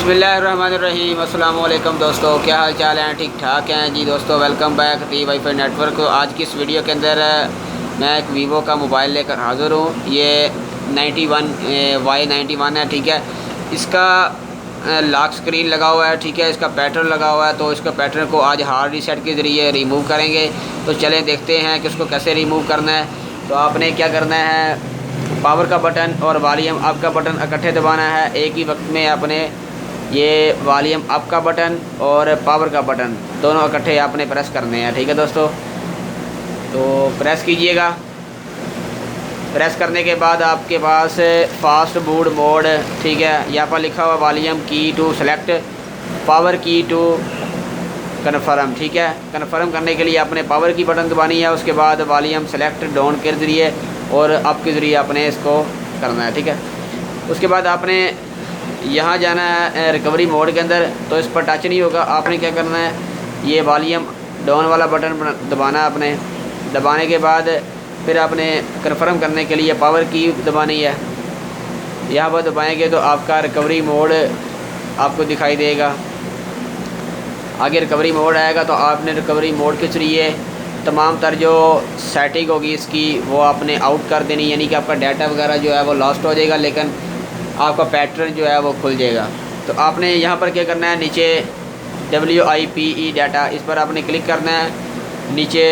बिस्मिल्लाहिर्रहमानिर्रहीम। अस्सलाम वालेकुम दोस्तों, क्या हाल चाल हैं? ठीक ठाक हैं जी दोस्तों। Welcome back the wifi network. आज की इस वीडियो के अंदर मैं एक वीवो का मोबाइल लेकर हाज़िर हूँ। ये 91Y91 है, ठीक है। इसका लॉक स्क्रीन लगा हुआ है, ठीक है। इसका पैटर्न लगा हुआ है, तो इसका पैटर्न को आज हार्ड रीसेट के ज़रिए रिमूव करेंगे। तो चलें देखते हैं कि उसको कैसे रिमूव करना है। तो आपने क्या करना है, पावर का बटन और वॉल्यूम अप का बटन इकट्ठे दबाना है। एक ही वक्त में आपने ये वॉल्यूम अप का बटन और पावर का बटन दोनों इकट्ठे आपने प्रेस करने हैं, ठीक है दोस्तों। तो प्रेस कीजिएगा। प्रेस करने के बाद आपके पास फास्ट बूट मोड, ठीक है, यहाँ पर लिखा हुआ वॉल्यूम की टू सेलेक्ट, पावर की टू कन्फर्म, ठीक है। कन्फर्म करने के लिए आपने पावर की बटन दबानी है। उसके बाद वॉल्यूम सेलेक्ट डाउन के ज़रिए और अप के ज़रिए आपने इसको करना है, ठीक है। उसके बाद आपने यहाँ जाना है रिकवरी मोड के अंदर। तो इस पर टच नहीं होगा। आपने क्या करना है, ये वॉल्यूम डाउन वाला बटन दबाना है आपने। दबाने के बाद फिर आपने कन्फर्म करने के लिए पावर की दबानी है। यहाँ पर दबाएंगे तो आपका रिकवरी मोड आपको दिखाई देगा। आगे रिकवरी मोड आएगा तो आपने रिकवरी मोड के ज़रिए तमाम तर जो सेटिंग होगी इसकी वो आपने आउट कर देनी, यानी कि आपका डाटा वगैरह जो है वो लॉस्ट हो जाएगा, लेकिन आपका पैटर्न जो है वो खुल जाएगा। तो आपने यहाँ पर क्या करना है, नीचे WIPE डाटा, इस पर आपने क्लिक करना है नीचे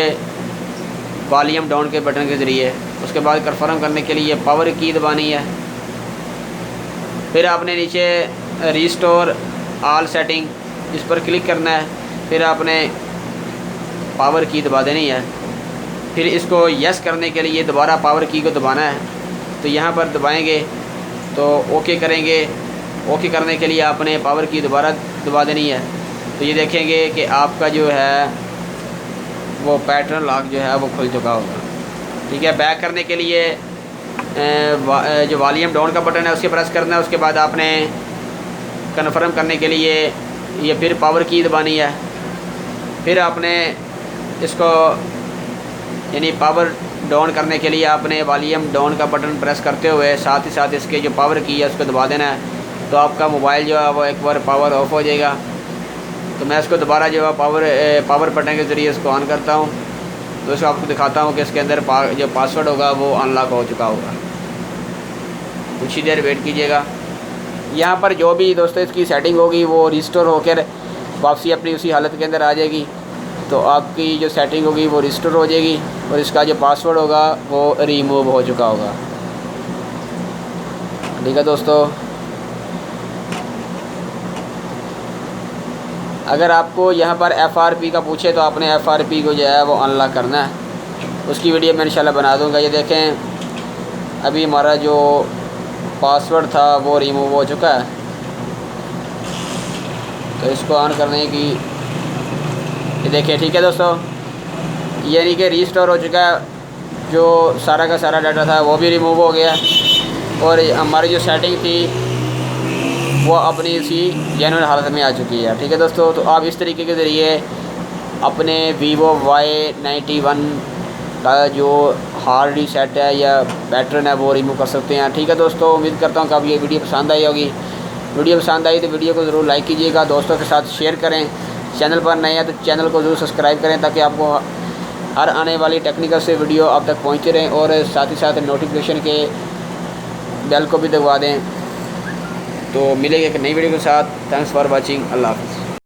वॉल्यूम डाउन के बटन के ज़रिए। उसके बाद कन्फर्म करने के लिए पावर की दबानी है। फिर आपने नीचे रिस्टोर ऑल सेटिंग, इस पर क्लिक करना है। फिर आपने पावर की दबा देनी है। फिर इसको यस करने के लिए दोबारा पावर की को दबाना है। तो यहाँ पर दबाएंगे तो ओके करेंगे। ओके करने के लिए आपने पावर की दोबारा दबा देनी है। तो ये देखेंगे कि आपका जो है वो पैटर्न लॉक जो है वो खुल चुका होगा, ठीक है। बैक करने के लिए जो वॉल्यूम डाउन का बटन है उसके प्रेस करना है। उसके बाद आपने कन्फर्म करने के लिए ये फिर पावर की दबानी है। फिर आपने इसको यानी पावर डाउन करने के लिए आपने वॉल्यूम डाउन का बटन प्रेस करते हुए साथ ही साथ इसके जो पावर की है उसको दबा देना है। तो आपका मोबाइल जो है वो एक बार पावर ऑफ हो जाएगा। तो मैं इसको दोबारा जो है पावर बटन के ज़रिए इसको ऑन करता हूँ। तो इसको आपको दिखाता हूँ कि इसके अंदर जो पासवर्ड होगा वो अनलॉक हो चुका होगा। कुछ ही देर वेट कीजिएगा। यहाँ पर जो भी दोस्तों इसकी सेटिंग होगी वो रिस्टोर होकर वापसी अपनी उसी हालत के अंदर आ जाएगी। तो आपकी जो सेटिंग होगी वो रिस्टोर हो जाएगी और इसका जो पासवर्ड होगा वो रिमूव हो चुका होगा, ठीक है दोस्तों। अगर आपको यहाँ पर FRP का पूछे तो आपने FRP को जो है वो अनलॉक करना है। उसकी वीडियो मैं इंशाल्लाह बना दूँगा। ये देखें अभी हमारा जो पासवर्ड था वो रिमूव हो चुका है। तो इसको ऑन करने की ये देखिए, ठीक है दोस्तों, यानी कि रीस्टोर हो चुका है। जो सारा का सारा डाटा था वो भी रिमूव हो गया और हमारी जो सेटिंग थी वो अपनी उसी जेन्युइन हालत में आ चुकी है, ठीक है दोस्तों। तो आप इस तरीके के ज़रिए अपने Vivo Y91 का जो हार्ड रीसेट है या पैटर्न है वो रिमूव कर सकते हैं, ठीक है दोस्तों। उम्मीद करता हूँ कि आपको ये वीडियो पसंद आई होगी। वीडियो पसंद आई तो वीडियो को ज़रूर लाइक कीजिएगा, दोस्तों के साथ शेयर करें। चैनल पर नए हैं तो चैनल को ज़रूर सब्सक्राइब करें ताकि आपको हर आने वाली टेक्निकल से वीडियो आप तक पहुँचते रहें और साथ ही साथ नोटिफिकेशन के बेल को भी दबा दें। तो मिलेंगे एक नई वीडियो के साथ। Thanks for watching. अल्लाह हाफ़िज़।